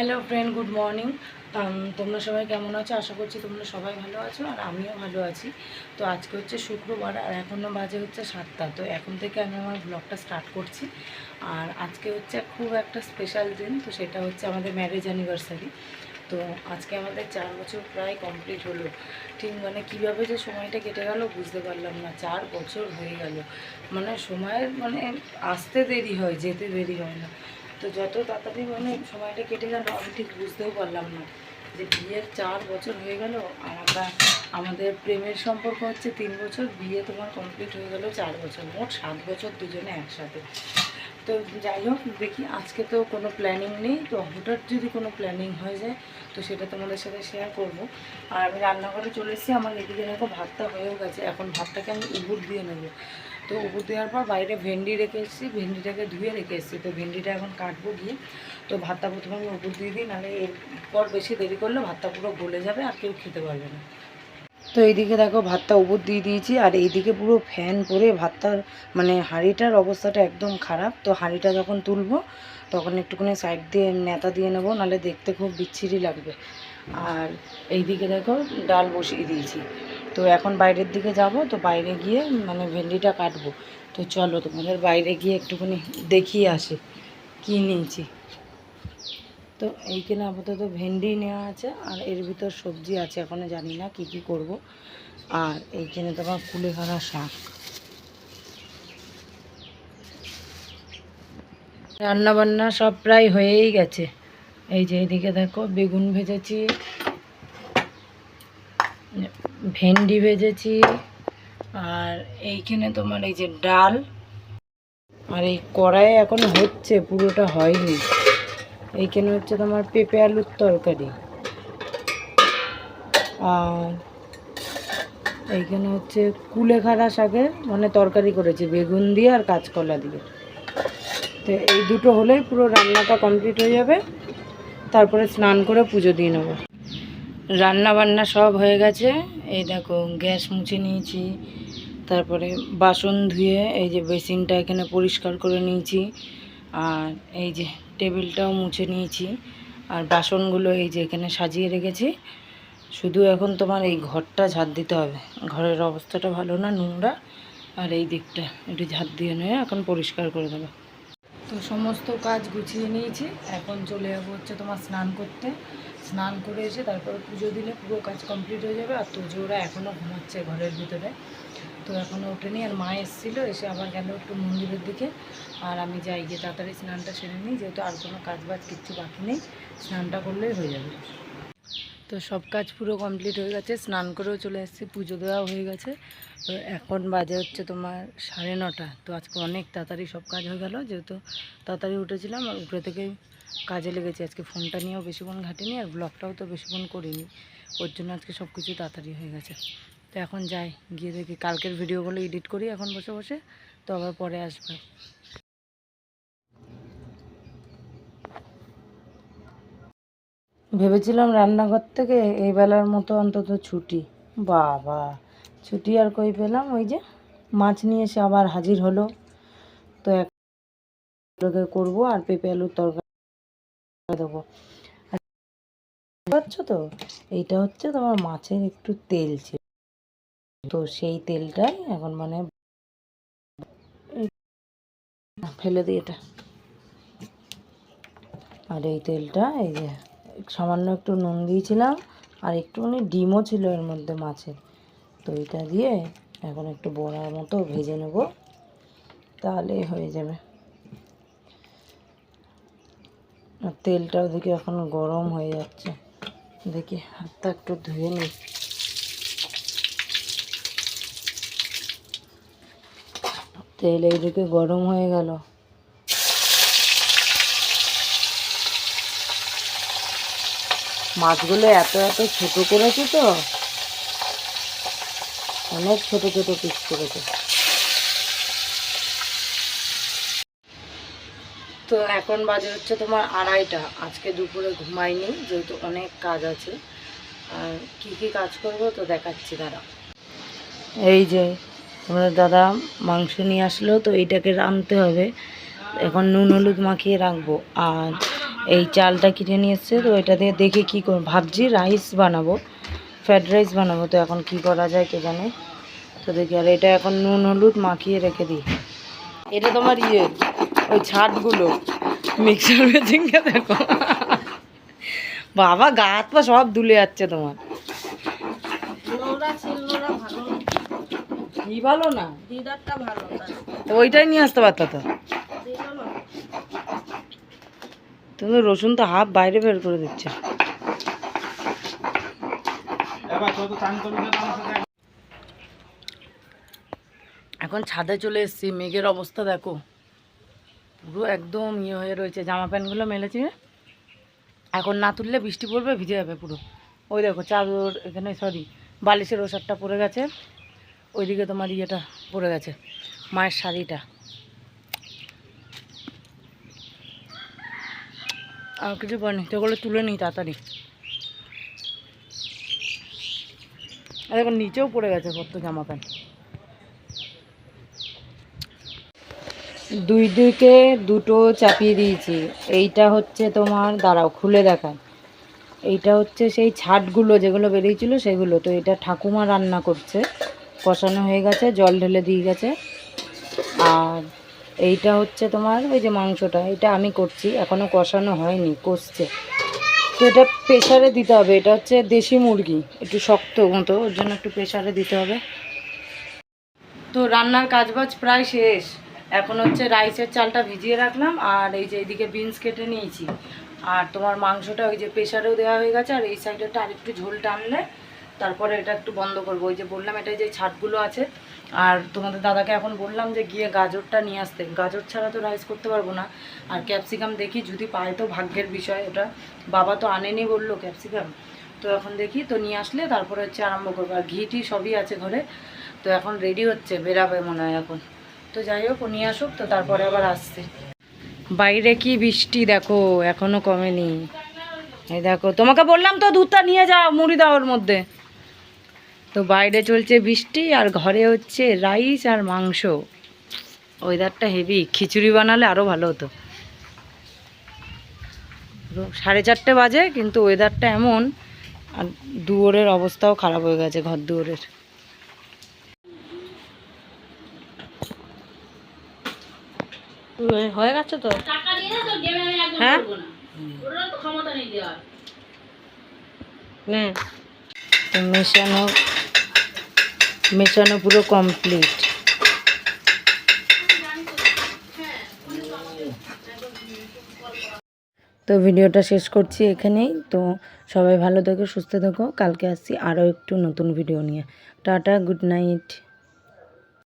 Hello friend, good morning. তোমরা সবাই কেমন আছো? আশা করছি তোমরা সবাই ভালো আছো আর আমিও ভালো আছি। তো আজকে হচ্ছে শুক্রবার আর এখনও বাজে হচ্ছে 7টা। তো এখন থেকে আমি আমার ব্লগটা স্টার্ট করছি। আর আজকে হচ্ছে খুব একটা স্পেশাল দিন, তো সেটা হচ্ছে আমাদের ম্যারেজ অ্যানিভার্সারি। তো আজকে আমাদের 4 বছর প্রায় কমপ্লিট হলো। ঠিক মানে কীভাবে যে সময়টা কেটে গেল বুঝতে পারলাম না। 4 বছর হয়ে গেল, মানে সময়ের আসতে দেরি হয়, যেতে দেরি হয় না। তো যত তাড়াতাড়ি সময়টা কেটে গেল আমি ঠিক বুঝতেও পারলাম না যে বিয়ের 4 বছর হয়ে গেল। আর আমাদের প্রেমের সম্পর্ক হচ্ছে 3 বছর, বিয়ে তোমার কমপ্লিট হয়ে গেল 4 বছর, মোট 7 বছর দুজনে একসাথে। তো যাই হোক, দেখি আজকে তো কোনো প্ল্যানিং নেই, তো হঠাৎ যদি কোনো প্ল্যানিং হয়ে যায় তো সেটা তোমাদের সাথে শেয়ার করব। আর আমি রান্নাঘরে চলে এসেছি, আমার এদিকে দেখো ভাতটা হয়েও গেছে। এখন ভাতটাকে আমি উবুর দিয়ে নেবো। তো উবুর দেওয়ার পর বাইরে ভেন্ডি রেখে এসেছি, ভেন্ডিটাকে ধুয়ে রেখে এসেছি। তো ভেন্ডিটা এখন কাটবো গিয়ে। তো ভাতটা প্রথমে আমি উবুর দিয়ে দিই, নাহলে এরপর বেশি দেরি করলে ভাতটা পুরো গলে যাবে আর কেউ খেতে পারবে না। তো এইদিকে দেখো ভাতটা উপর দিয়ে দিয়েছি, আর এইদিকে পুরো ফ্যান করে ভাতটার হাঁড়িটার অবস্থাটা একদম খারাপ। তো হাঁড়িটা যখন তুলবো তখন একটুখানি সাইড দিয়ে নেতা দিয়ে নেবো, নাহলে দেখতে খুব বিচ্ছিরি লাগবে। আর এইদিকে দেখো ডাল বসিয়ে দিয়েছি। তো এখন বাইরের দিকে যাব, তো বাইরে গিয়ে ভেন্ডিটা কাটবো। তো চলো তোমাদের বাইরে গিয়ে একটুখানি দেখিয়ে আসি কী নিয়েছি। তো এইখানে আপাতত ভেন্ডি নেওয়া আছে, আর এর ভিতর সবজি আছে, এখনও জানি না কি কি করব। আর এইখানে তোমার কুলেখাড়া শাক। রান্নাবান্না সব প্রায় হয়েই গেছে। এই যে এইদিকে দেখো বেগুন ভেজেছি, ভেন্ডি ভেজেছি, আর এইখানে তোমার এই যে ডাল, আর এই কড়াইয়ে এখন হচ্ছে, পুরোটা হয়নি। এইখানে হচ্ছে তোমার পেঁপে আলুর তরকারি, আর এইখানে হচ্ছে কুলেখাড়া শাকের তরকারি করেছি বেগুন দিয়ে আর কাঁচকলা দিয়ে। তো এই দুটো হলেই পুরো রান্নাটা কমপ্লিট হয়ে যাবে। তারপরে স্নান করে পুজো দিয়ে নেব। রান্না বান্না সব হয়ে গেছে। এই দেখো গ্যাস মুছে নিয়েছি, তারপরে বাসন ধুয়ে এই যে বেসিনটা এখানে পরিষ্কার করে নিয়েছি, আর এই যে টেবিলটাও মুছে নিয়েছি, আর বাসনগুলো এই যে এখানে সাজিয়ে রেখেছি। শুধু এখন তোমার এই ঘরটা ঝাড় দিতে হবে, ঘরের অবস্থাটা ভালো না, নোংরা। আর এই দিকটা একটু ঝাড় দিয়ে নিয়ে এখন পরিষ্কার করে দেবো। তো সমস্ত কাজ গুছিয়ে নিয়েছি, এখন চলে যাবো হচ্ছে তোমার স্নান করতে। স্নান করে এসে তারপরে পুজো দিলে পুরো কাজ কমপ্লিট হয়ে যাবে। আর তোজো ওরা এখনও ঘুমাচ্ছে ঘরের ভিতরে, তো এখনও ওঠেনি। আর মা এসেছিলো, এসে আবার গেল একটু মন্দিরের দিকে। আর আমি যাই গিয়ে তাড়াতাড়ি স্নানটা সেরে নিই, যেহেতু আর কোনো কাজ বাজ কিচ্ছু বাকি নেই, স্নানটা করলেই হয়ে যাবে। তো সব কাজ পুরো কমপ্লিট হয়ে গেছে, স্নান করেও চলে এসেছি, পুজো দেওয়া হয়ে গেছে। তো এখন বাজে হচ্ছে তোমার 9:30। তো আজকে অনেক তাড়াতাড়ি সব কাজ হয়ে গেল, যেহেতু তাড়াতাড়ি উঠেছিলাম আর উঠে থেকেই কাজে লেগেছি। আজকে ফোনটা নিয়েও বেশিক্ষণ ঘাটিনি, আর ব্লগটাও তো বেশিক্ষণ করিনি, ওর জন্য আজকে সব কিছু তাড়াতাড়ি হয়ে গেছে। তো এখন যাই, গিয়ে দেখি কালকের ভিডিওগুলো এডিট করি এখন বসে বসে, তো আবার পরে আসবে। ভেবেছিলাম রান্নাঘর থেকে এই বেলার মতো অন্তত ছুটি, বাবা ছুটি আর কই পেলাম। ওই যে মাছ নিয়ে এসে আবার হাজির হলো। তো একটাকে করবো আর পেঁপে আলুর তরকারি দেবো। পাচ্ছ তো, এইটা হচ্ছে তোমার মাছের একটু তেল ছিল, তো সেই তেলটাই এখন ফেলে দিই এটা। আর এই তেলটা এই যে সামান্য একটু নুন দিয়েছিলাম, আর একটুখানি ডিমও ছিল এর মধ্যে মাছের। তো এটা দিয়ে এখন একটু বড়ার মতো ভেজে নেব, তাহলে হয়ে যাবে। আর তেলটা ওদিকে এখন গরম হয়ে যাচ্ছে, দেখি হাতটা একটু ধুয়ে নিই। তেল এইদিকে গরম হয়ে গেল। মাছগুলো এত এত ছোটো করেছে, তো অনেক ছোট ছোট পিস করেছে। তো এখন বাজে হচ্ছে তোমার 2:30। আজকে দুপুরে ঘুমাইনি, যেহেতু অনেক কাজ আছে। আর কী কী কাজ করবো তো দেখাচ্ছি দাঁড়া। এই যে তোমাদের দাদা মাংস নিয়ে আসলো, তো এইটাকে রাঁধতে হবে। এখন নুন হলুদ মাখিয়ে রাখবো। আর এই চালটা কিনে নিয়ে এসছে, তো এটা দিয়ে দেখে কী করবো ভাবছি, রাইস বানাবো, ফ্রায়েড রাইস বানাবো। তো এখন কি করা যায় কে জানে। তো দেখি, আর এটা এখন নুন হলুদ মাখিয়ে রেখে দিই। এটা তোমার ওই ছাটগুলো মিক্সার মেশিনকে দেখো, বাবা গা হাত পা সব দুলে যাচ্ছে তোমার। কি ভালো না, ওইটাই নিয়ে আসতে পারতো তো। তুমি রসুন তো হাফ বাইরে বের করে দিচ্ছে। এখন ছাদে চলে এসেছি, মেঘের অবস্থা দেখো, পুরো একদম হয়ে রয়েছে। জামা প্যান্টগুলো মেলেছি, এখন না তুললে বৃষ্টি পড়বে, ভিজে যাবে পুরো। ওই দেখো চাদর এখানে, সরি বালিশের ওষারটা পড়ে গেছে, ওইদিকে তোমার ইয়েটা পড়ে গেছে, মায়ের শাড়িটা। আর কিছু পারিনি, সেগুলো তুলে নিই তাড়াতাড়ি। আর এখন নিচেও পড়ে গেছে কত জামা প্যান্ট। দুইকে দুটো চাপিয়ে দিয়েছি। এইটা হচ্ছে তোমার, দাঁড়াও খুলে দেখায়, এইটা হচ্ছে সেই ছাটগুলো যেগুলো বেরিয়েছিল সেগুলো। তো এটা ঠাকুমা রান্না করছে, কষানো হয়ে গেছে, জল ঢেলে দিয়ে গেছে। আর এইটা হচ্ছে তোমার ওই যে মাংসটা, এটা আমি করছি, এখনও কষানো হয়নি, কষছে। তো এটা প্রেশারে দিতে হবে, এটা হচ্ছে দেশি মুরগি, একটু শক্ত মতো, ওর জন্য একটু প্রেশারে দিতে হবে। তো রান্নার কাজবাজ প্রায় শেষ। এখন হচ্ছে রাইসের চালটা ভিজিয়ে রাখলাম, আর এই যে এইদিকে বিনস কেটে নিয়েছি, আর তোমার মাংসটা ওই যে প্রেশারেও দেওয়া হয়ে গেছে। আর এই সাইডেটা আরেকটু ঝোল টানলে তারপরে এটা একটু বন্ধ করবো। ওই যে বললাম এটা যে ছাটগুলো আছে। আর তোমাদের দাদাকে এখন বললাম যে গিয়ে গাজরটা নিয়ে আসতে, গাজর ছাড়া তো রাইস করতে পারবো না। আর ক্যাপসিকাম দেখি যদি পায় তো ভাগ্যের বিষয়, ওটা বাবা তো আনেনি বললো ক্যাপসিকাম। তো এখন দেখি, তো নিয়ে আসলে তারপরে হচ্ছে আরম্ভ করবো। আর ঘি টি সবই আছে ঘরে। তো এখন রেডি হচ্ছে, বেরাবে মনে হয় এখন। তো যাই হোক, ও নিয়ে আসুক, তো তারপরে আবার আসছে। বাইরে কি বৃষ্টি দেখো, এখনো কমেনি। এই দেখো, তোমাকে বললাম তো দুধটা নিয়ে যাও, মুড়ি দাও ওর মধ্যে। তো বাইরে চলছে বৃষ্টি, আর ঘরে হচ্ছে রাইস আর মাংস। ওয়েদারটা হেভি, খিচুড়ি বানালে আরও ভালো হতো। 4:30 বাজে, কিন্তু ওয়েদারটা এমন, আর দুয়ারের অবস্থাও খারাপ হয়ে গেছে, ঘর দুয়ারের। হয়ে গেছে তো, হ্যাঁ মেশানো মেশানো পুরো কমপ্লিট। তো ভিডিওটা শেষ করছি এখানেই। তো সবাই ভালো থেকো, সুস্থ থেকো। কালকে আসছি আরও একটু নতুন ভিডিও নিয়ে। Tata, good night.